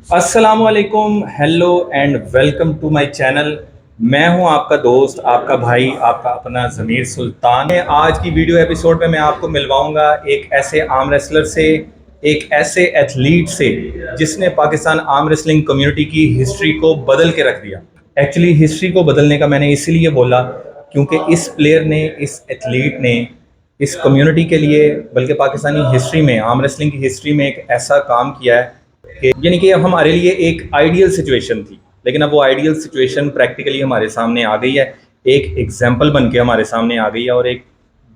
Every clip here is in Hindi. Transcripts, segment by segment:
अस्सलामुअलैकुम, hello and welcome to my channel. मैं हूं आपका दोस्त, आपका भाई, आपका अपना ज़मीर सुल्तान। आज की वीडियो एपिसोड में मैं आपको मिलवाऊंगा एक ऐसे आर्म रेसलर से, एक ऐसे एथलीट से जिसने पाकिस्तान आर्म रेसलिंग कम्युनिटी की हिस्ट्री को बदल के रख दिया। एक्चुअली हिस्ट्री को बदलने का मैंने इसलिए बोला क्योंकि इस प्लेयर ने, इस एथलीट ने इस कम्युनिटी के लिए, बल्कि पाकिस्तानी हिस्ट्री में, आर्म रेसलिंग की हिस्ट्री में एक ऐसा काम किया है कि यानी कि अब हमारे लिए एक आइडियल सिचुएशन थी, लेकिन अब वो आइडियल सिचुएशन प्रैक्टिकली हमारे सामने आ गई है। एक एग्जाम्पल बन के हमारे सामने आ गई है, और एक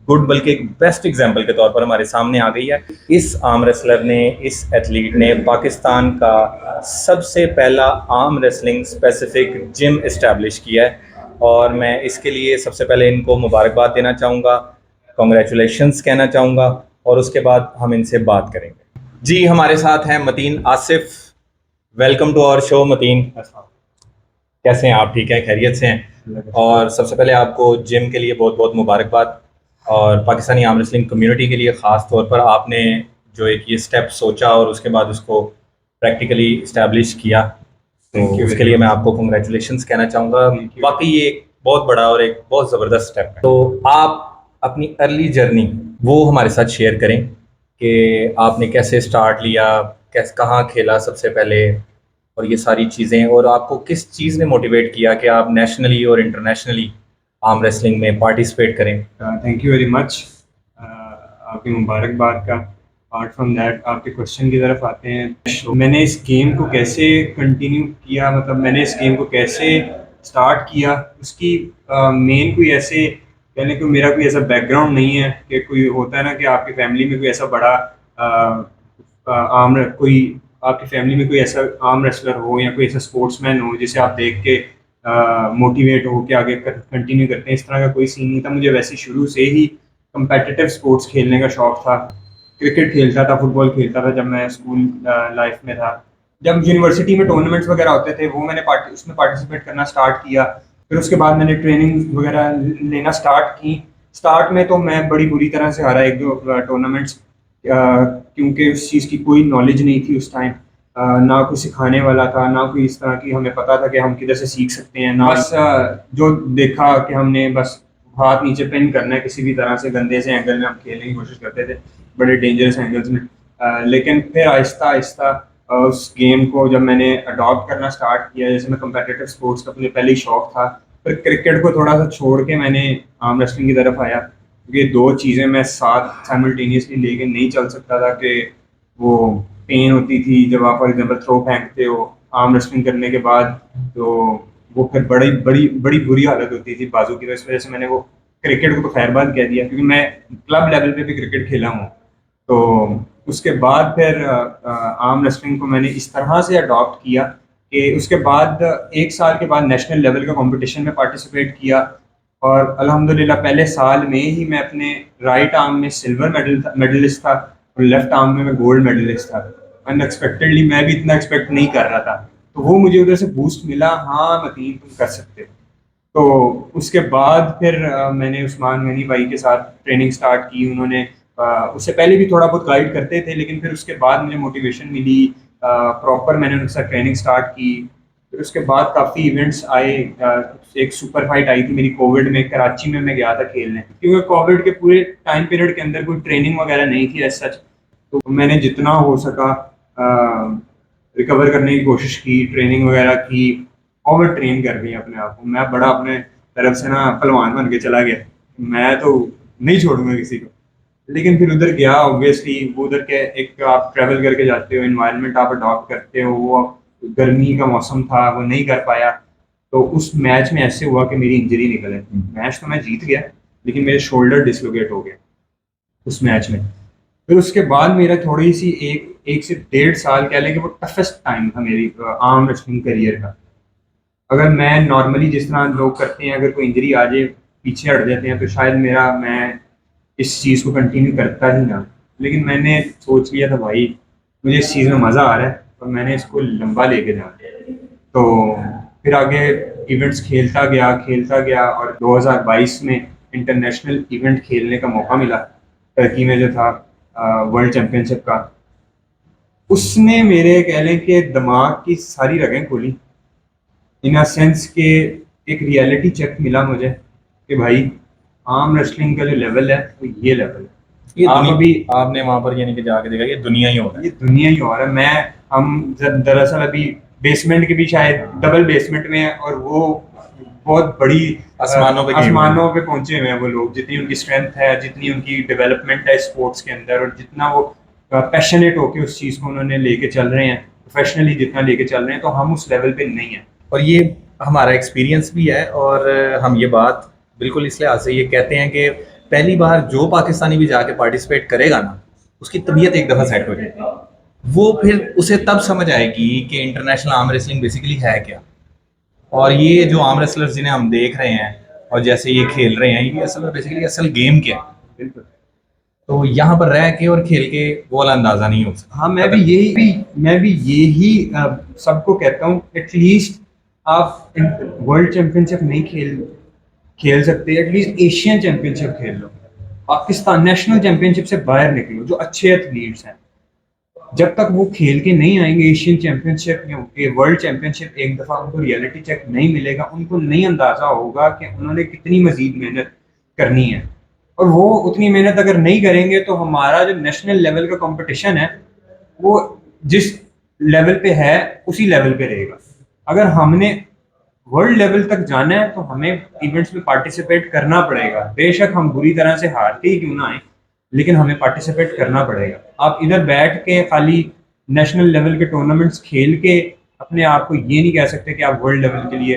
गुड बल्कि एक बेस्ट एग्जाम्पल के तौर पर हमारे सामने आ गई है। इस आर्म रेसलर ने, इस एथलीट ने पाकिस्तान का सबसे पहला arm wrestling specific gym establish किया है, और मैं इसके लिए सबसे पहले इनको मुबारकबाद देना चाहूँगा, कॉन्ग्रेचुलेशंस कहना चाहूँगा, और उसके बाद हम इनसे बात करेंगे। जी, हमारे साथ हैं Mateen Asif. Welcome to our show Mateen. कैसे हैं आप? ठीक हैं, खैरियत से हैं? और सबसे पहले आपको जिम के लिए बहुत बहुत मुबारकबाद, और पाकिस्तानी आर्म रेसलिंग कम्युनिटी के लिए ख़ास तौर पर आपने जो एक ये स्टेप सोचा और उसके बाद उसको प्रैक्टिकली इस्टेब्लिश किया, तो उसके लिए मैं आपको कंग्रेचुलेशंस कहना चाहूँगा। वाकई ये एक बहुत बड़ा और एक बहुत ज़बरदस्त स्टेप है। तो आप अपनी अर्ली जर्नी वो हमारे साथ शेयर करें कि आपने कैसे स्टार्ट लिया, कैसे, कहाँ खेला सबसे पहले, और ये सारी चीज़ें, और आपको किस चीज़ ने मोटिवेट किया कि आप नेशनली और इंटरनेशनली आर्म रेसलिंग में पार्टिसिपेट करें। थैंक यू वेरी मच आपकी मुबारकबाद का। अपार्ट फ्रॉम दैट, आपके क्वेश्चन की तरफ आते हैं। मैंने इस गेम को कैसे कंटिन्यू किया, मतलब मैंने इस गेम को कैसे स्टार्ट किया, उसकी मेन कोई ऐसे कहने को मेरा कोई ऐसा बैकग्राउंड नहीं है कि कोई होता है ना कि आपकी फैमिली में कोई ऐसा बड़ा आर्म कोई आपकी फैमिली में कोई ऐसा आर्म रेसलर हो या कोई ऐसा स्पोर्ट्समैन हो जिसे आप देख के मोटिवेट हो के आगे कंटिन्यू करते हैं। इस तरह का कोई सीन नहीं था। मुझे वैसे शुरू से ही कंपेटिटिव स्पोर्ट्स खेलने का शौक था। क्रिकेट खेलता था, फुटबॉल खेलता था जब मैं स्कूल लाइफ में था। जब यूनिवर्सिटी में टूर्नामेंट्स वगैरह होते थे वो मैंने उसमें पार्टिसिपेट करना स्टार्ट किया। फिर उसके बाद मैंने ट्रेनिंग वगैरह लेना स्टार्ट की। स्टार्ट में तो मैं बड़ी बुरी तरह से हारा एक दो टूर्नामेंट्स, क्योंकि उस चीज़ की कोई नॉलेज नहीं थी उस टाइम। ना कोई सिखाने वाला था, ना कोई इस तरह की हमें पता था कि हम किधर से सीख सकते हैं। ना बस जो देखा कि हमने बस हाथ नीचे पिन करना है किसी भी तरह से, गंदे से एंगल में हम खेलने की कोशिश करते थे, बड़े डेंजरस एंगल्स में। लेकिन फिर आहिस्ता आहिस्ता उस गेम को जब मैंने अडॉप्ट करना स्टार्ट किया, जैसे मैं कंपेटिटिव स्पोर्ट्स का मुझे पहले ही शौक था, फिर क्रिकेट को थोड़ा सा छोड़ के मैंने आर्म रेसलिंग की तरफ आया, क्योंकि दो चीज़ें मैं साथ साइमल्टेनियसली लेके नहीं चल सकता था। कि वो पेन होती थी जब आप फॉर एग्जांपल थ्रो फेंकते हो आर्म रेसलिंग करने के बाद, तो वो फिर बड़ी बड़ी बड़ी बुरी हालत होती थी बाजू की। तो इस वजह से मैंने वो क्रिकेट को तो खैर बात कह दिया, क्योंकि मैं क्लब लेवल पे भी क्रिकेट खेला हूँ। तो उसके बाद फिर आर्म रेसलिंग को मैंने इस तरह से अडॉप्ट किया कि उसके बाद 1 साल के बाद नेशनल लेवल का कंपटीशन में पार्टिसिपेट किया। और अल्हम्दुलिल्लाह पहले साल में ही मैं अपने राइट आर्म में सिल्वर मेडलिस्ट था, और लेफ्ट आर्म में मैं गोल्ड मेडलिस्ट था। अनएक्सपेक्टेडली, मैं भी इतना एक्सपेक्ट नहीं कर रहा था। तो वो मुझे उधर से बूस्ट मिला, हाँ मतीन तुम कर सकते हो। तो उसके बाद फिर मैंने उस्मान गनी भाई के साथ ट्रेनिंग स्टार्ट की। उन्होंने उससे पहले भी थोड़ा बहुत गाइड करते थे, लेकिन फिर उसके बाद मुझे मोटिवेशन मिली, प्रॉपर मैंने उनके साथ ट्रेनिंग स्टार्ट की। फिर उसके बाद काफ़ी इवेंट्स आए। एक सुपर फाइट आई थी मेरी कोविड में, कराची में मैं गया था खेलने, क्योंकि कोविड के पूरे टाइम पीरियड के अंदर कोई ट्रेनिंग वगैरह नहीं थी एज सच। तो मैंने जितना हो सका रिकवर करने की कोशिश की, ट्रेनिंग वगैरह की, ओवर ट्रेन कर रही है अपने आप को। मैं बड़ा अपने तरफ से ना पहलवान बन के चला गया, मैं तो नहीं छोड़ूंगा किसी को। लेकिन फिर उधर गया, ऑब्वियसली वो उधर के एक आप ट्रैवल करके जाते हो, इन्वायरमेंट आप अडॉप्ट करते हो, वो गर्मी का मौसम था, वो नहीं कर पाया। तो उस मैच में ऐसे हुआ कि मेरी इंजरी निकल है। मैच तो मैं जीत गया, लेकिन मेरे शोल्डर डिसलोकेट हो गया उस मैच में। फिर उसके बाद मेरा थोड़ी सी एक एक से 1.5 साल कह लें कि वो टफेस्ट टाइम था मेरी आर्म रेसलिंग करियर का। अगर मैं नॉर्मली जिस तरह लोग करते हैं, अगर कोई इंजरी आ जाए पीछे हट जाते हैं, तो शायद मैं इस चीज़ को कंटिन्यू करता ही ना। लेकिन मैंने सोच लिया था भाई मुझे इस चीज़ में मज़ा आ रहा है और मैंने इसको लंबा लेके जाना है। तो फिर आगे इवेंट्स खेलता गया, और 2022 में इंटरनेशनल इवेंट खेलने का मौका मिला टर्की में, जो था वर्ल्ड चैम्पियनशिप का। उसने मेरे कह लें कि दिमाग की सारी रगें खोली, इन अ सेंस के एक रियलिटी चेक मिला मुझे कि भाई आर्म रेसलिंग का जो लेवल है वो ये लेवल है। ये आप दुनिया, अभी आपने वहां पर यानी कि जाके देखा, ये दुनिया ही हो रहा ये है। दुनिया ही और है। हम दरअसल अभी बेसमेंट के भी शायद डबल बेसमेंट में है, और वो बहुत बड़ी आसमानों पे गए हुए हैं। आसमानों पे पहुंचे हुए हैं वो लोग। जितनी उनकी स्ट्रेंथ है, जितनी उनकी डेवलपमेंट है स्पोर्ट्स के अंदर, और जितना वो पैशनेट होके उस चीज़ को उन्होंने लेके चल रहे हैं, प्रोफेशनली जितना लेके चल रहे हैं, तो हम उस लेवल पे नहीं है। और ये हमारा एक्सपीरियंस भी है, और हम ये बात बिल्कुल इस लिहाज से ये कहते हैं कि पहली बार जो पाकिस्तानी भी जाके पार्टिसिपेट करेगा ना, उसकी तबीयत एक दफ़ा सेट हो जाएगी। वो फिर उसे तब समझ आएगी कि इंटरनेशनल आर्म रेसलिंग बेसिकली है क्या। और ये जो आर्म रेसलर्स जिन्हें हम देख रहे हैं और जैसे ये खेल रहे हैं, ये असल में बेसिकली असल गेम क्या है। बिल्कुल। तो यहाँ पर रह के और खेल के वो वाला अंदाजा नहीं हो सकता। हाँ, मैं भी यही सबको कहता हूँ, एटलीस्ट आप वर्ल्ड चैंपियनशिप नहीं खेल खेल सकते, एटलीस्ट एशियन चैंपियनशिप खेल लो। पाकिस्तान नेशनल चैंपियनशिप से बाहर निकलो, जो अच्छे एथलीट्स हैं जब तक वो खेल के नहीं आएंगे एशियन चैंपियनशिप या वर्ल्ड चैंपियनशिप, एक दफ़ा उनको रियलिटी चेक नहीं मिलेगा, उनको नहीं अंदाज़ा होगा कि उन्होंने कितनी मजीद मेहनत करनी है। और वो उतनी मेहनत अगर नहीं करेंगे तो हमारा जो नेशनल लेवल का कंपटीशन है वो जिस लेवल पे है उसी लेवल पे रहेगा। अगर हमने वर्ल्ड लेवल तक जाना है तो हमें इवेंट्स में पार्टिसिपेट करना पड़ेगा। बेशक हम बुरी तरह से हारते ही क्यों ना आए, लेकिन हमें पार्टिसिपेट करना पड़ेगा। आप इधर बैठ के खाली नेशनल लेवल के टूर्नामेंट्स खेल के अपने आप को ये नहीं कह सकते कि आप वर्ल्ड लेवल के लिए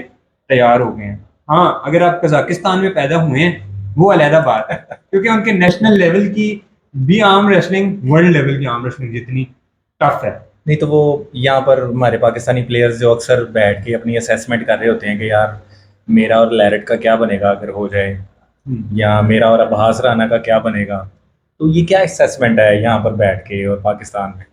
तैयार हो गए हैं। हाँ, अगर आप कजाकिस्तान में पैदा हुए हैं वो अलहदा बात है, क्योंकि उनके नेशनल लेवल की भी आर्म रेसलिंग वर्ल्ड लेवल की आर्म रेसलिंग जितनी टफ है। नहीं तो वो यहाँ पर हमारे पाकिस्तानी प्लेयर्स जो अक्सर बैठ के अपनी असेसमेंट कर रहे होते हैं कि यार मेरा और लैरेट का क्या बनेगा अगर हो जाए, या मेरा और अब्बास राना का क्या बनेगा। तो ये क्या असेसमेंट है यहाँ पर बैठ के और पाकिस्तान में।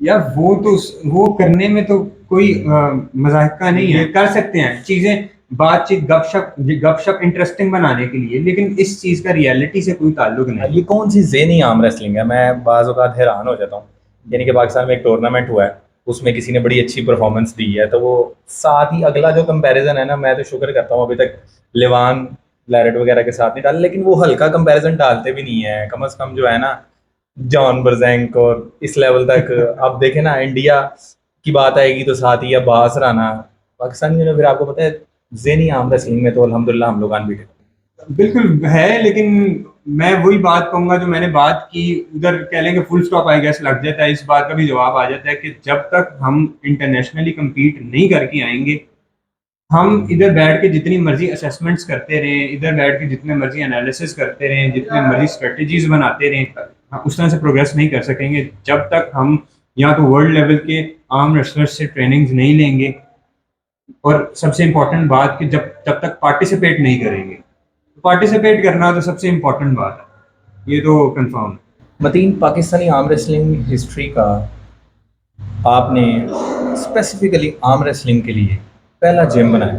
यार वो करने में तो कोई मजाक नहीं है, कर सकते हैं चीजें, बातचीत, गपशप इंटरेस्टिंग बनाने के लिए, लेकिन इस चीज का रियलिटी से कोई ताल्लुक नहीं। ये कौन सी ज़ेनी आर्म रेसलिंग है, मैं बाज़ औक़ात हैरान हो जाता हूँ। यानी कि पाकिस्तान में एक टूर्नामेंट हुआ है, उसमें किसी ने बड़ी अच्छी परफॉर्मेंस दी है, तो वो साथ ही अगला जो कंपैरिजन है ना, मैं तो शुक्र करता हूँ अभी तक लिवान लैरेट वगैरह के साथ नहीं डाले, लेकिन वो हल्का कंपैरिजन डालते भी नहीं है। कम से कम जो है ना जॉन बर्जेंक और इस लेवल तक आप देखें ना, इंडिया की बात आएगी तो साथ ही अब्बास राना पाकिस्तानी ने, फिर आपको पता है ज़ेनी आर्म रेसलिंग में तो अल्हम्दुलिल्लाह हम लोग अनबीटेड। बिल्कुल है, लेकिन मैं वही बात कहूंगा जो मैंने बात की, उधर कह लेंगे फुल स्टॉप आई गेस लग जाता है। इस बात का भी जवाब आ जाता है कि जब तक हम इंटरनेशनली compete नहीं करके आएंगे, हम इधर बैठ के जितनी मर्जी असेसमेंट्स करते रहें, इधर बैठ के जितने मर्जी एनालिसिस करते रहें, जितने मर्जी स्ट्रेटजीज बनाते रहें, हम उस तरह से प्रोग्रेस नहीं कर सकेंगे जब तक हम या तो वर्ल्ड लेवल के आर्म रेसलर्स से ट्रेनिंग्स नहीं लेंगे, और सबसे इम्पोर्टेंट बात कि जब तक पार्टिसिपेट नहीं करेंगे। पार्टिसिपेट करना तो सबसे इम्पोर्टेंट बात है, ये तो कंफर्म है। Mateen, Pakistani arm wrestling history का आपने स्पेसिफिकली आर्म रेसलिंग के लिए पहला जिम बनाया,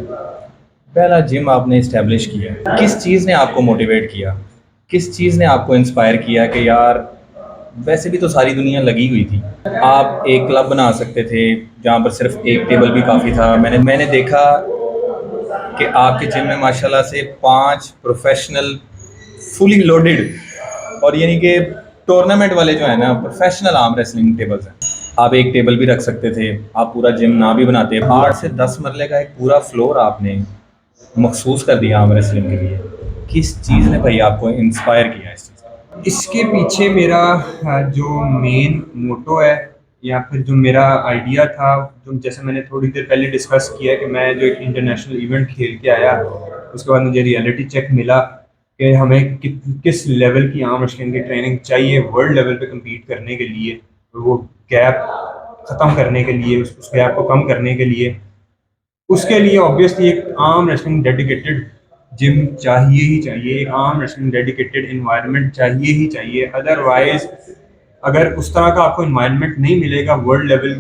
पहला जिम आपने इस्टेब्लिश किया, किस चीज़ ने आपको मोटिवेट किया, किस चीज़ ने आपको इंस्पायर किया कि यार वैसे भी तो सारी दुनिया लगी हुई थी, आप एक क्लब बना सकते थे जहाँ पर सिर्फ एक टेबल भी काफ़ी था। मैंने देखा कि आपके जिम में माशाल्लाह से 5 प्रोफेशनल फुली लोडेड और यानी कि टूर्नामेंट वाले जो है ना प्रोफेशनल आर्म रेसलिंग टेबल्स हैं। आप एक टेबल भी रख सकते थे, आप पूरा जिम ना भी बनाते। 8 से 10 मरले का एक पूरा फ्लोर आपने मखसूस कर दिया आर्म रेसलिंग के लिए। किस चीज़ ने भाई आपको इंस्पायर किया इस चीज़। इसके पीछे मेरा जो मेन मोटो है, या फिर जो मेरा आइडिया था, जो जैसे मैंने थोड़ी देर पहले डिस्कस किया कि मैं जो एक इंटरनेशनल इवेंट खेल के आया, उसके बाद मुझे रियलिटी चेक मिला कि हमें किस लेवल की आर्म रेसलिंग की ट्रेनिंग चाहिए वर्ल्ड लेवल पे compete करने के लिए, और वो गैप ख़त्म करने के लिए, उस गैप को कम करने के लिए, उसके लिए ऑब्वियसली एक आर्म रेसलिंग डेडिकेटेड जिम चाहिए ही चाहिए, एक आर्म रेसलिंग डेडिकेटेड इन्वायरमेंट चाहिए ही चाहिए। अदरवाइज अगर उस तरह का आपको इन्वायरमेंट नहीं मिलेगा वर्ल्ड लेवल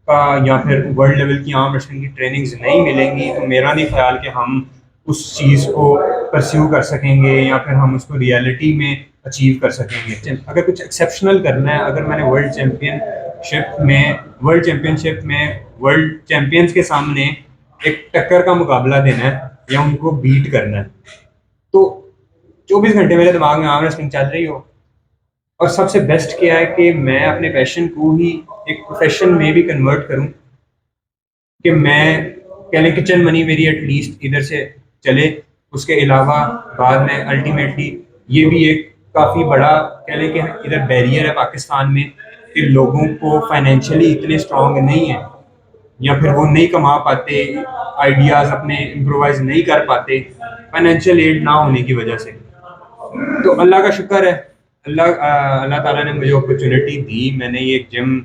का, या फिर वर्ल्ड लेवल की आर्म रेसलिंग की ट्रेनिंग्स नहीं मिलेंगी, तो मेरा नहीं ख्याल कि हम उस चीज़ को परस्यू कर सकेंगे या फिर हम उसको रियलिटी में अचीव कर सकेंगे। अगर कुछ एक्सेप्शनल करना है, अगर मैंने वर्ल्ड चैम्पियन वर्ल्ड चैंपियनशिप में वर्ल्ड चैंपियंस के सामने एक टक्कर का मुकाबला देना है या उनको बीट करना है, तो 24 घंटे मेरे दिमाग में आर्म रेसलिंग चल रही हो। और सबसे बेस्ट क्या है कि मैं अपने पैशन को ही एक प्रोफेशन में भी कन्वर्ट करूं, कि मैं कह लें किचन मनी मेरी एटलीस्ट इधर से चले। उसके अलावा बाद में अल्टीमेटली ये भी एक काफ़ी बड़ा कह लें कि इधर बैरियर है पाकिस्तान में कि लोगों को फाइनेंशियली इतने स्ट्रांग नहीं है, या फिर वो नहीं कमा पाते, आइडियाज़ अपने इम्प्रोवाइज नहीं कर पाते फाइनेंशियल एड ना होने की वजह से। तो अल्लाह का शुक्र है, अल्लाह ताला ने मुझे अपॉर्चुनिटी दी। मैंने ये जिम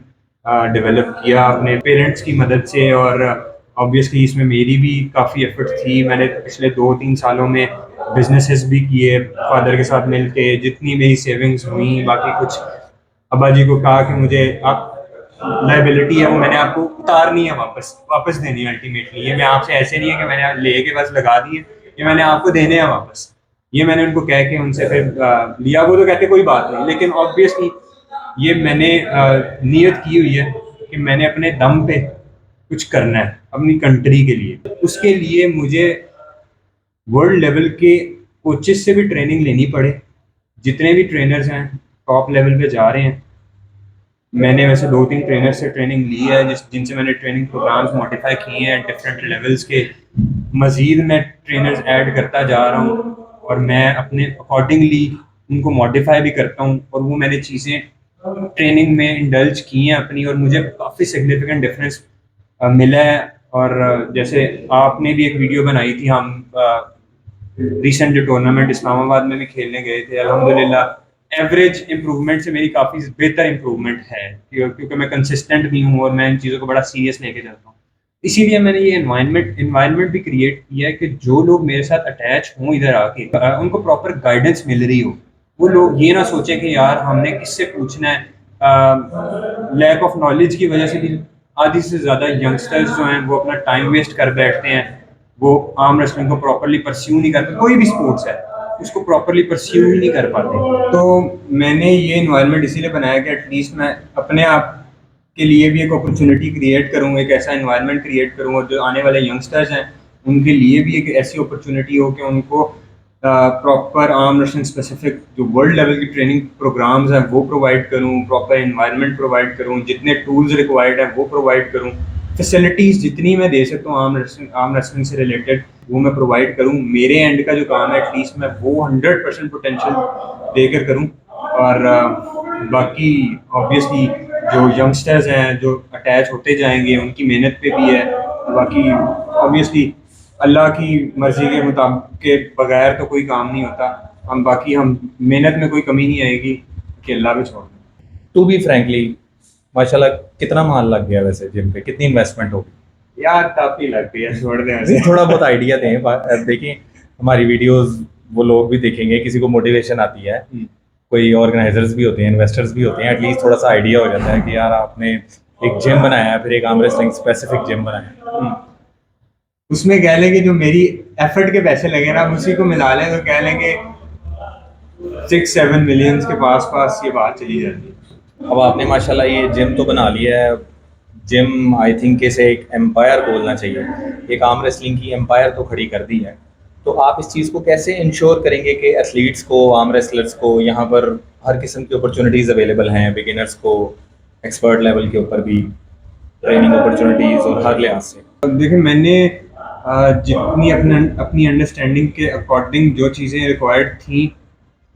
डेवलप किया अपने पेरेंट्स की मदद से, और ऑब्वियसली इसमें मेरी भी काफ़ी एफर्ट थी। मैंने पिछले 2-3 सालों में बिजनेसेस भी किए फादर के साथ मिल के, जितनी मेरी सेविंग्स हुई। बाकी कुछ अब्बा जी को कहा कि मुझे आप लाइबिलिटी है वो मैंने आपको उतारनी है, वापस देनी है अल्टीमेटली। ये मैं आपसे ऐसे नहीं है कि मैंने ले के बस लगा दिए, ये मैंने आपको देने हैं वापस। ये मैंने उनको कह के उनसे फिर लिया। वो तो कहते कोई बात नहीं, लेकिन ऑब्वियसली ये मैंने नियत की हुई है कि मैंने अपने दम पे कुछ करना है अपनी कंट्री के लिए। उसके लिए मुझे वर्ल्ड लेवल के कोचेस से भी ट्रेनिंग लेनी पड़े। जितने भी ट्रेनर्स हैं टॉप लेवल पे जा रहे हैं। मैंने वैसे 2-3 ट्रेनर से ट्रेनिंग ली है जिनसे मैंने ट्रेनिंग प्रोग्राम्स मॉडिफाई किए हैं डिफरेंट लेवल्स के। मज़ीद मैं ट्रेनर्स ऐड करता जा रहा हूँ और मैं अपने अकॉर्डिंगली उनको मॉडिफाई भी करता हूँ, और वो मैंने चीज़ें ट्रेनिंग में इंडल्ज की हैं अपनी, और मुझे काफ़ी सिग्निफिकेंट डिफरेंस मिला है। और जैसे आपने भी एक वीडियो बनाई थी, हम रिसेंट जो टूर्नामेंट इस्लामाबाद में भी खेलने गए थे, अल्हम्दुलिल्लाह एवरेज इम्प्रूवमेंट से मेरी काफ़ी बेहतर इम्प्रूवमेंट है, क्योंकि मैं कंसिस्टेंट भी हूँ और मैं इन चीज़ों को बड़ा सीरियस लेके चलता हूँ। इसीलिए मैंने ये इन्वायरमेंट भी क्रिएट किया है कि जो लोग मेरे साथ अटैच हों इधर आके, उनको प्रॉपर गाइडेंस मिल रही हो। वो लोग ये ना सोचे कि यार हमने किससे पूछना है। लैक ऑफ नॉलेज की वजह से भी आधी से ज़्यादा यंगस्टर्स जो हैं वो अपना टाइम वेस्ट कर बैठते हैं। वो आर्म रेसलिंग को प्रॉपरली परस्यू नहीं करते, कोई भी स्पोर्ट्स है उसको प्रॉपरली परस्यू ही नहीं कर पाते। तो मैंने ये इन्वायरमेंट इसीलिए बनाया कि एटलीस्ट मैं अपने आप के लिए भी एक अपॉर्चुनिटी क्रिएट करूँ, एक ऐसा इन्वायरमेंट क्रिएट करूँ, और जो आने वाले यंगस्टर्स हैं उनके लिए भी एक ऐसी अपॉर्चुनिटी हो कि उनको प्रॉपर आर्म रेसलिंग स्पेसिफिक जो वर्ल्ड लेवल की ट्रेनिंग प्रोग्राम्स हैं वो प्रोवाइड करूँ, प्रॉपर इन्वायरमेंट प्रोवाइड करूँ, जितने टूल्स रिक्वायर्ड हैं वो प्रोवाइड करूँ, फैसिलिटीज़ जितनी मैं दे सकता हूँ आर्म रेसलिंग से रिलेटेड वो मैं प्रोवाइड करूँ। मेरे एंड का जो काम है एटलीस्ट मैं वो 100% पोटेंशियल देकर करूँ। और बाकी ऑब्वियसली जो यंगस्टर्स हैं जो अटैच होते जाएंगे उनकी मेहनत पे भी है। बाकी ऑब्वियसली अल्लाह की मर्ज़ी के मुताबिक के बगैर तो कोई काम नहीं होता। हम मेहनत में कोई कमी नहीं आएगी कि अल्लाह पे छोड़ दें। टू बी फ्रैंकली माशाल्लाह कितना माल लग गया वैसे जिम पे, कितनी इन्वेस्टमेंट होगी? यार काफ़ी लग गई है, छोड़ दें नहीं, ऐसे। थोड़ा बहुत आइडिया दें। देखिए हमारी वीडियोस वो लोग भी देखेंगे, किसी को मोटिवेशन आती है, कोई ऑर्गेनाइजर्स भी होते हैं, इन्वेस्टर्स भी होते हैं, एटलीस्ट थोड़ा सा आइडिया हो जाता है कि यार आपने एक जिम बनाया है, फिर एक आर्म रेसलिंग स्पेसिफिक जिम बनाया है। उसमें कह लें कि जो मेरी एफर्ट के पैसे लगे ना उसी को मिला लें तो कह लें कि 6-7 मिलियंस के पास ये बात चली जाती है। अब आपने माशाल्लाह ये जिम तो बना लिया है। जिम आई थिंक इसे एक एम्पायर बोलना चाहिए, एक आर्म रेसलिंग की एम्पायर तो खड़ी कर दी है। तो आप इस चीज़ को कैसे इंश्योर करेंगे कि एथलीट्स को, आर्म रेसलर्स को यहाँ पर हर किस्म की अपॉर्चुनिटीज़ अवेलेबल हैं, बिगिनर्स को एक्सपर्ट लेवल के ऊपर भी ट्रेनिंग अपॉर्चुनिटीज़ और हर लिहाज से? देखिए मैंने जितनी अपनी अंडरस्टैंडिंग के अकॉर्डिंग जो चीज़ें रिक्वायर्ड थी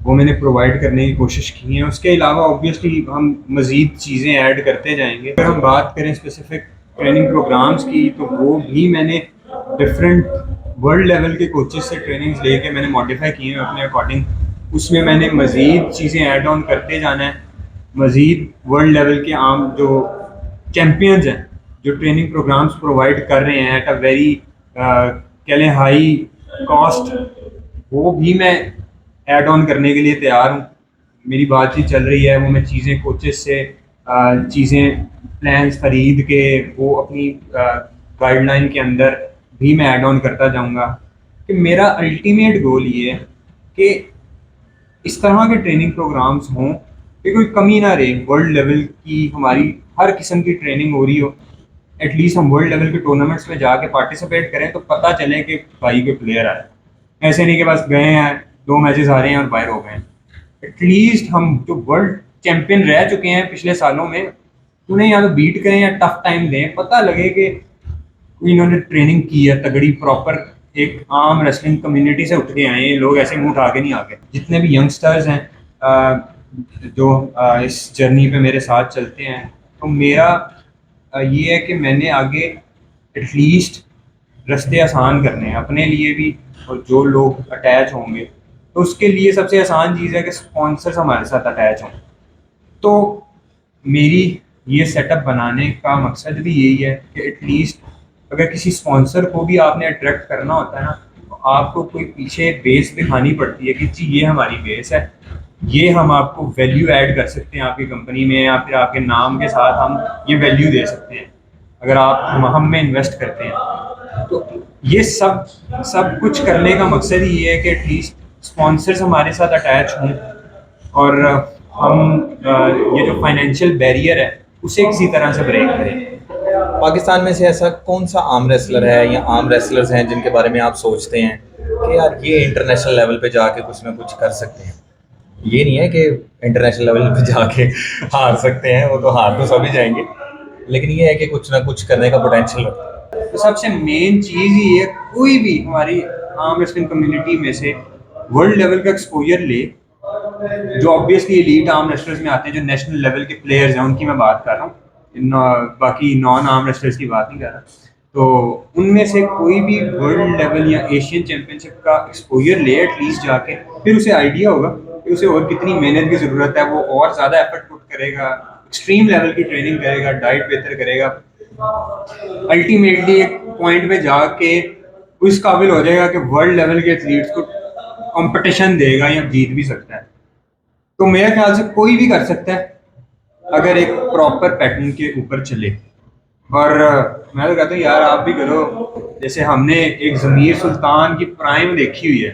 वो मैंने प्रोवाइड करने की कोशिश की है। उसके अलावा ऑब्वियसली हम मज़ीद चीज़ें ऐड करते जाएंगे। अगर हम बात करें स्पेसिफिक ट्रेनिंग प्रोग्राम्स की तो वो भी मैंने डिफरेंट वर्ल्ड लेवल के कोचेस से ट्रेनिंग्स लेके मैंने मॉडिफाई किए हैं अपने अकॉर्डिंग। उसमें मैंने मज़ीद चीज़ें ऐड ऑन करते जाना है। मज़ीद वर्ल्ड लेवल के आम जो चैम्पियंस हैं जो ट्रेनिंग प्रोग्राम्स प्रोवाइड कर रहे हैं एट अ वेरी कह लें हाई कॉस्ट, वो भी मैं ऐड ऑन करने के लिए तैयार हूँ। मेरी बातचीत चल रही है, वो मैं चीज़ें कोचेस से चीज़ें प्लान्स खरीद के वो अपनी गाइडलाइन के अंदर भी मैं ऐड ऑन करता जाऊँगा। कि मेरा अल्टीमेट गोल ये है कि इस तरह के ट्रेनिंग प्रोग्राम्स हों कि कोई कमी ना रहे। वर्ल्ड लेवल की हमारी हर किस्म की ट्रेनिंग हो रही हो, एटलीस्ट हम वर्ल्ड लेवल के टूर्नामेंट्स में जाके पार्टिसिपेट करें तो पता चले कि भाई के प्लेयर आए। ऐसे नहीं कि बस गए हैं, 2 मैचेस हारे हैं और बाहर हो गए हैं। एटलीस्ट हम जो वर्ल्ड चैंपियन रह चुके हैं पिछले सालों में, उन्हें या तो बीट करें या टफ टाइम दें, पता लगे कि इन्होंने ट्रेनिंग की है तगड़ी प्रॉपर। एक आम रेसलिंग कम्युनिटी से उठ के आए हैं लोग, ऐसे मुंह उठा के नहीं आ गए। जितने भी यंगस्टर्स हैं जो इस जर्नी पे मेरे साथ चलते हैं, तो मेरा ये है कि मैंने आगे एटलीस्ट रास्ते आसान करने हैं अपने लिए भी, और जो लोग अटैच होंगे तो उसके लिए सबसे आसान चीज़ है कि स्पॉन्सर्स हमारे साथ अटैच हों। तो मेरी ये सेटअप बनाने का मकसद भी यही है कि एटलीस्ट अगर किसी स्पॉन्सर को भी आपने अट्रैक्ट करना होता है ना, तो आपको कोई पीछे बेस दिखानी पड़ती है कि जी ये हमारी बेस है, ये हम आपको वैल्यू ऐड कर सकते हैं आपकी कंपनी में, या फिर आपके नाम के साथ हम ये वैल्यू दे सकते हैं अगर आप हम में इन्वेस्ट करते हैं। तो ये सब कुछ करने का मकसद ही ये है कि एटलीस्ट स्पॉन्सर्स हमारे साथ अटैच हों, और हम ये जो फाइनेंशियल बैरियर है उसे किसी तरह से ब्रेक करें। पाकिस्तान में से ऐसा कौन सा आर्म रेसलर है या आर्म रेसलर्स हैं जिनके बारे में आप सोचते हैं कि यार ये इंटरनेशनल लेवल पे जाके कुछ ना कुछ कर सकते हैं? ये नहीं है कि इंटरनेशनल लेवल पे जाके हार सकते हैं, वो तो हार तो सभी जाएंगे, लेकिन ये है कि कुछ ना कुछ करने का पोटेंशियल रखता है। तो सबसे मेन चीज़ ही है, कोई भी हमारी आर्म रेसलिंग कम्युनिटी में से वर्ल्ड लेवल का एक्सपोजर ले, जो ऑब्वियसली एलीट आर्म रेसलर्स में आते हैं, जो नेशनल लेवल के प्लेयर्स हैं उनकी मैं बात कर रहा हूँ, बाकी नॉन आर्म रेसलर्स की बात नहीं कर रहा। तो उनमें से कोई भी वर्ल्ड लेवल या एशियन चैंपियनशिप का एक्सपोजर ले एटलीस्ट जाके, फिर उसे आइडिया होगा कि उसे और कितनी मेहनत की ज़रूरत है, वो और ज़्यादा एफर्ट पुट करेगा, एक्सट्रीम लेवल की ट्रेनिंग करेगा, डाइट बेहतर करेगा, अल्टीमेटली एक पॉइंट पे जाके वो इस काबिल हो जाएगा कि वर्ल्ड लेवल के एथलीट्स को कंपटीशन देगा या जीत भी सकता है। तो मेरे ख्याल से कोई भी कर सकता है अगर एक प्रॉपर पैटर्न के ऊपर चले। और मैं तो कहता हूँ यार आप भी करो। जैसे हमने एक ज़मीर सुल्तान की प्राइम देखी हुई है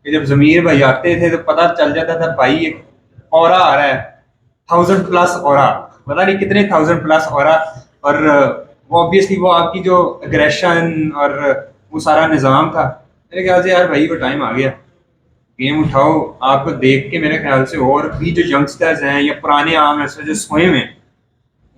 कि जब ज़मीर भाई आते थे तो पता चल जाता था भाई एक ऑरा आ रहा है, 1000+ ऑरा, पता नहीं कितने 1000+ ऑरा। और वो ऑब्वियसली वो आपकी जो अग्रेशन और वो सारा निज़ाम था, मेरे ख्याल से यार भाई वो टाइम आ गया, गेम उठाओ। आपको देख के मेरे ख्याल से और भी जो यंगस्टर्स हैं या पुराने आर्म रेसलर जो सोए में,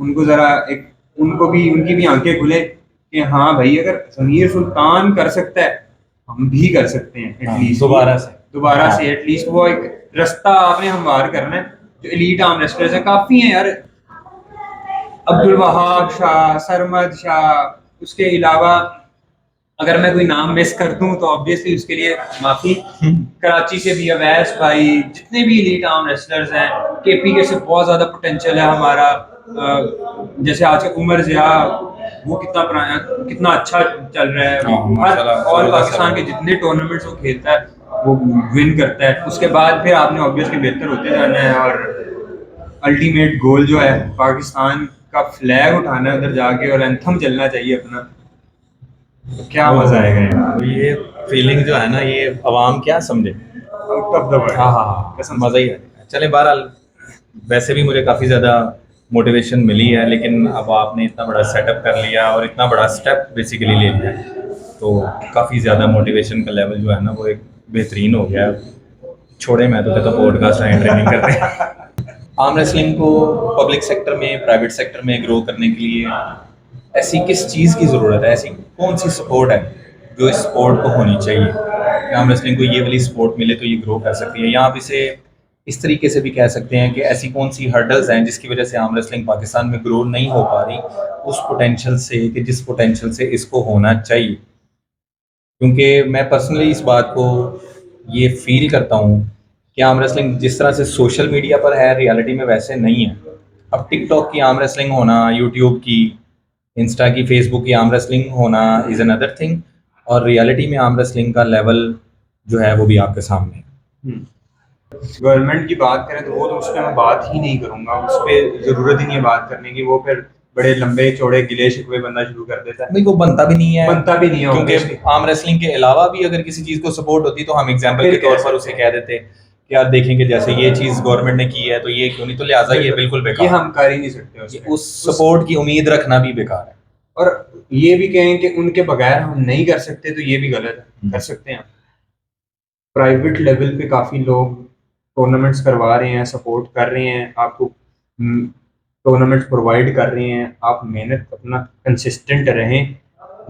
उनको ज़रा एक उनको भी उनकी भी आंखें खुले कि हाँ भाई अगर ज़मीर सुल्तान कर सकता है हम भी कर सकते हैं। एटलीस्ट दोबारा से एटलीस्ट वो एक रास्ता आपने हमवार करना है। जो एलीट आर्म रेसलर्स हैं काफ़ी हैं यार, अब्दुल वहाब शाह, सरमद शाह, उसके अलावा अगर मैं कोई नाम मिस कर दूं तो ऑब्वियसली उसके लिए माफ़ी। कराची से भी अवैस भाई, जितने भी एलीट आर्म रेसलर्स हैं, केपी से बहुत ज़्यादा पोटेंशियल है हमारा। जैसे आज के उमर ज़िया, वो कितना अच्छा चल रहा है, और पाकिस्तान के जितने टूर्नामेंट्स वो खेलता है वो विन करता है। उसके बाद फिर आपने ऑब्वियसली बेहतर होते जाना है, और अल्टीमेट गोल जो है पाकिस्तान का फ्लैग उठाना है उधर जाके, और एंथम चलना चाहिए अपना। तो क्या मजा आएगा यार। तो ये फीलिंग जो है ना, ये अवाम क्या समझे, आउट ऑफ द वर्ल्ड। हाँ, मज़ा ही आएगा। चले बहरहाल, वैसे भी मुझे काफ़ी ज़्यादा मोटिवेशन मिली है, लेकिन अब आपने इतना बड़ा सेटअप कर लिया और इतना बड़ा स्टेप बेसिकली ले लिया, तो काफ़ी ज़्यादा मोटिवेशन का लेवल जो है ना वो एक बेहतरीन हो गया। छोड़े, मैं तो कहता पॉडकास्ट आए ट्रेनिंग करते हैं। आर्म रेसलिंग को पब्लिक सेक्टर में, प्राइवेट सेक्टर में ग्रो करने के लिए ऐसी किस चीज़ की ज़रूरत है, ऐसी कौन सी सपोर्ट है जो इस स्पोर्ट को होनी चाहिए कि आर्म रेसलिंग को ये वाली सपोर्ट मिले तो ये ग्रो कर सकती है? या आप इसे इस तरीके से भी कह सकते हैं कि ऐसी कौन सी हर्डल्स हैं जिसकी वजह से आर्म रेसलिंग पाकिस्तान में ग्रो नहीं हो पा रही उस पोटेंशियल से, कि जिस पोटेंशियल से इसको होना चाहिए? क्योंकि मैं पर्सनली इस बात को ये फील करता हूँ कि आर्म रेसलिंग जिस तरह से सोशल मीडिया पर है, रियलिटी में वैसे नहीं है। अब टिकटॉक की आर्म रेसलिंग होना, यूट्यूब की, इंस्टा की, फेसबुक की आर्म रेसलिंग होना इज़ अनदर थिंग, और रियलिटी में आर्म रेसलिंग का लेवल जो है वो भी आपके सामने है। गवर्नमेंट की बात करें तो वो तो उस पर मैं बात ही नहीं करूंगा, उस पर ज़रूरत ही नहीं है बात करने की। वो फिर बड़े लंबे चौड़े गिले शिकवे बनना शुरू कर देता है। भाई वो बनता भी नहीं है, क्योंकि क्योंकि आर्म रेसलिंग के अलावा भी अगर किसी चीज़ को सपोर्ट होती तो हम एग्जाम्पल के तौर पर उसे कह देते कि आप देखेंगे जैसे ये चीज़ गवर्नमेंट ने की है तो ये क्यों नहीं, तो लिहाजा ये बिल्कुल ये बेकार हम कर ही नहीं सकते है। उसमें। उस सपोर्ट की उम्मीद रखना भी बेकार है। और ये भी कहें कि उनके बगैर हम नहीं कर सकते तो ये भी गलत है, कर सकते हैं। प्राइवेट लेवल पे काफ़ी लोग टूर्नामेंट्स करवा रहे हैं, सपोर्ट कर रहे हैं, आपको टूर्नामेंट्स प्रोवाइड कर रहे हैं। आप मेहनत अपना कंसिस्टेंट रहें,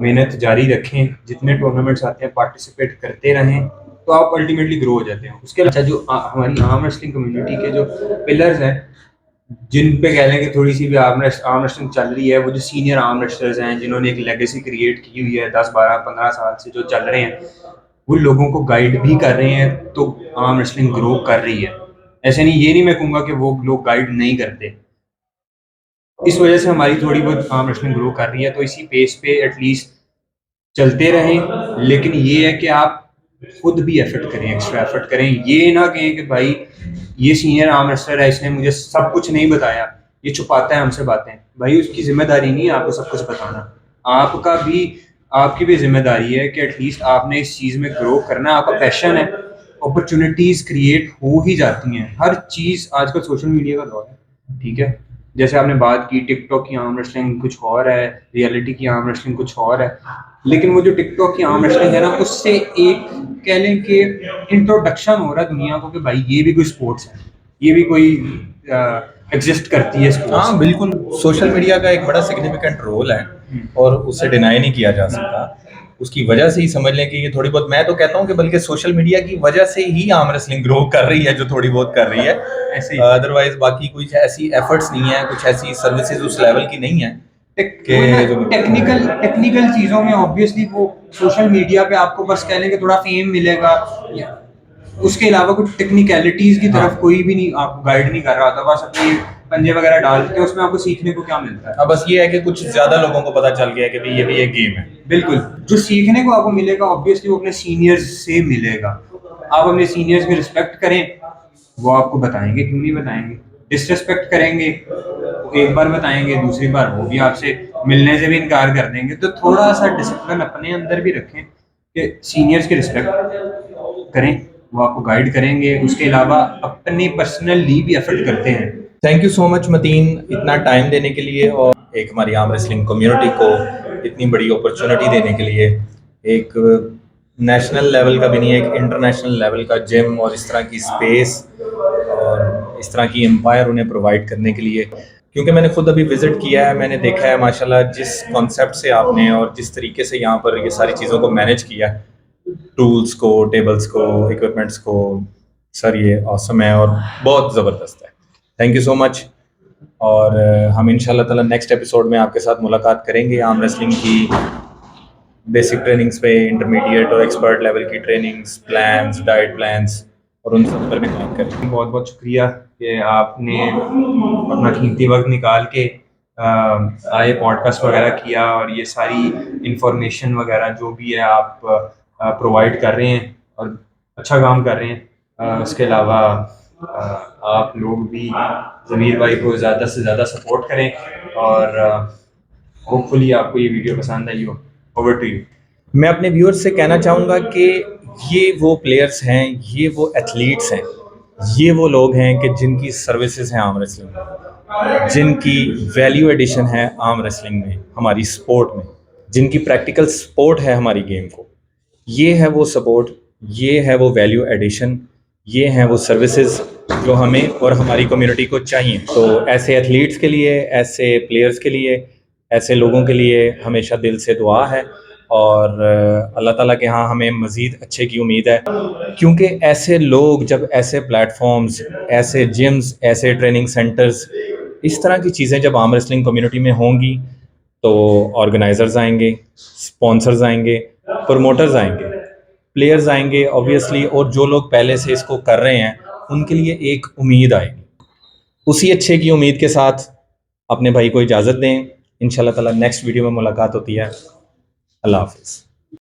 मेहनत जारी रखें, जितने टूर्नामेंट्स आते हैं पार्टिसिपेट करते रहें, तो आप अल्टीमेटली ग्रो हो जाते हैं। उसके अच्छा जो हमारी आर्म रेसलिंग कम्युनिटी के जो पिलर्स हैं, जिन पे कह लें कि थोड़ी सी भी आर्म रेसलिंग चल रही है, वो जो सीनियर आर्म रेसलर्स हैं जिन्होंने एक लेगेसी क्रिएट की हुई है 10 12 15 साल से जो चल रहे हैं, वो लोगों को गाइड भी कर रहे हैं, तो आर्म रेसलिंग ग्रो कर रही है। ऐसे नहीं, ये नहीं मैं कहूँगा कि वो लोग गाइड नहीं करते। इस वजह से हमारी थोड़ी बहुत आर्म रेसलिंग ग्रो कर रही है, तो इसी पेस पे एटलीस्ट चलते रहें। लेकिन ये है कि आप खुद भी एफर्ट करें, एक्स्ट्रा एफर्ट करें। ये ना कहें कि भाई ये सीनियर आर्म रेसलर है, इसने मुझे सब कुछ नहीं बताया, ये छुपाता है हमसे बातें। भाई उसकी जिम्मेदारी नहीं है आपको सब कुछ बताना, आपका भी, आपकी भी जिम्मेदारी है कि एटलीस्ट आपने इस चीज़ में ग्रो करना है, आपका पैशन है। अपॉर्चुनिटीज़ क्रिएट हो ही जाती हैं, हर चीज़ आजकल सोशल मीडिया का दौर है, ठीक है। जैसे आपने बात की टिकटॉक की आर्म रेसलिंग कुछ और है, रियलिटी की आर्म रेसलिंग कुछ और है, लेकिन वो जो टिकटॉक की आर्म रेसलिंग है ना, उससे एक कह लें कि इंट्रोडक्शन हो रहा है दुनिया को कि भाई ये भी कोई स्पोर्ट्स है, ये भी कोई एग्जिस्ट करती है स्पोर्ट्स। हाँ बिल्कुल, सोशल मीडिया का एक बड़ा सिग्निफिकेंट रोल है और उसे डिनाई नहीं किया जा सकता। उसकी वजह से ही समझ लें कि ये थोड़ी बहुत, मैं तो कहता हूँ कि बल्कि सोशल मीडिया की वजह से ही आर्म रेसलिंग ग्रो कर रही है जो थोड़ी बहुत कर रही है। ऐसे ही अदरवाइज बाकी कुछ ऐसी एफर्ट्स नहीं है, कुछ ऐसी सर्विसेज उस लेवल की नहीं है टेक्निकल टेक्निकल चीज़ों में ऑब्वियसली वो सोशल मीडिया पे आपको बस कह लें कि थोड़ा फेम मिलेगा, या उसके अलावा कुछ टेक्निकलिटीज की तरफ कोई भी नहीं आपको गाइड नहीं कर रहा था। बस अपनी पंजे वगैरह डाल के उसमें आपको सीखने को क्या मिलता है। हाँ, बस ये है कि कुछ ज्यादा लोगों को पता चल गया कि भाई ये भी एक गेम है। बिल्कुल, जो सीखने को आपको मिलेगा ऑब्वियसली वो अपने सीनियर्स से मिलेगा। आप अपने सीनियर्स की रिस्पेक्ट करें, वो आपको बताएंगे, क्यों नहीं बताएंगे। डिसरिस्पेक्ट करेंगे, वो एक बार बताएंगे, दूसरी बार वो भी आपसे मिलने से भी इनकार कर देंगे। तो थोड़ा सा डिसिप्लिन अपने अंदर भी रखें कि सीनियर्स की रिस्पेक्ट करें, वो आपको गाइड करेंगे। उसके अलावा अपनी पर्सनली भी एफर्ट करते हैं। Thank you so much Mateen, इतना टाइम देने के लिए और एक हमारी आर्म रेसलिंग कम्युनिटी को इतनी बड़ी अपॉर्चुनिटी देने के लिए। एक नेशनल लेवल का भी नहीं, एक इंटरनेशनल लेवल का जिम और इस तरह की स्पेस और इस तरह की एम्पायर उन्हें प्रोवाइड करने के लिए। क्योंकि मैंने खुद अभी विज़िट किया है, मैंने देखा है माशाल्लाह जिस कॉन्सेप्ट से आपने और जिस तरीके से यहाँ पर ये सारी चीज़ों को मैनेज किया, टूल्स को, टेबल्स को, इक्विपमेंट्स को, सर ये ऑसम है और बहुत ज़बरदस्त है। Thank you so much. और हम इंशाल्लाह ताला नेक्स्ट एपिसोड में आपके साथ मुलाकात करेंगे आर्म रेसलिंग की बेसिक ट्रेनिंग्स पे, इंटरमीडिएट और एक्सपर्ट लेवल की ट्रेनिंग्स, प्लान्स, डाइट प्लान्स और उन सब पर भी बात करेंगे। बहुत बहुत शुक्रिया कि आपने अपना कीमती वक्त निकाल के आए, पॉडकास्ट वगैरह किया और ये सारी इंफॉर्मेशन वगैरह जो भी है आप प्रोवाइड कर रहे हैं और अच्छा काम कर रहे हैं। उसके अलावा आप लोग भी ज़मीर भाई को ज़्यादा से ज़्यादा सपोर्ट करें और होपफुली आपको ये वीडियो पसंद आई हो। Over to you. मैं अपने व्यूअर्स से कहना चाहूँगा कि ये वो प्लेयर्स हैं, ये वो एथलीट्स हैं, ये वो लोग हैं कि जिनकी सर्विसेज हैं आर्म रेसलिंग में, जिनकी वैल्यू एडिशन है आर्म रेसलिंग में, हमारी स्पोर्ट में, जिनकी प्रैक्टिकल सपोर्ट है हमारी गेम को। ये है वो सपोर्ट, ये है वो वैल्यू एडिशन, ये हैं वो सर्विसेज जो हमें और हमारी कम्युनिटी को चाहिए। तो ऐसे एथलीट्स के लिए, ऐसे प्लेयर्स के लिए, ऐसे लोगों के लिए हमेशा दिल से दुआ है और अल्लाह ताला के यहाँ हमें मज़ीद अच्छे की उम्मीद है। क्योंकि ऐसे लोग जब ऐसे प्लेटफॉर्म्स, ऐसे जिम्स, ऐसे ट्रेनिंग सेंटर्स, इस तरह की चीज़ें जब आर्म रेसलिंग कम्युनिटी में होंगी तो ऑर्गेनाइजर्स आएंगे, स्पॉन्सर्स आएंगे, प्रमोटर्स आएंगे, प्लेयर्स आएंगे ऑब्वियसली, और जो लोग पहले से इसको कर रहे हैं उनके लिए एक उम्मीद आएगी। उसी अच्छे की उम्मीद के साथ अपने भाई को इजाज़त दें। इंशाल्लाह ताला नेक्स्ट वीडियो में मुलाकात होती है। अल्लाह हाफ़िज़।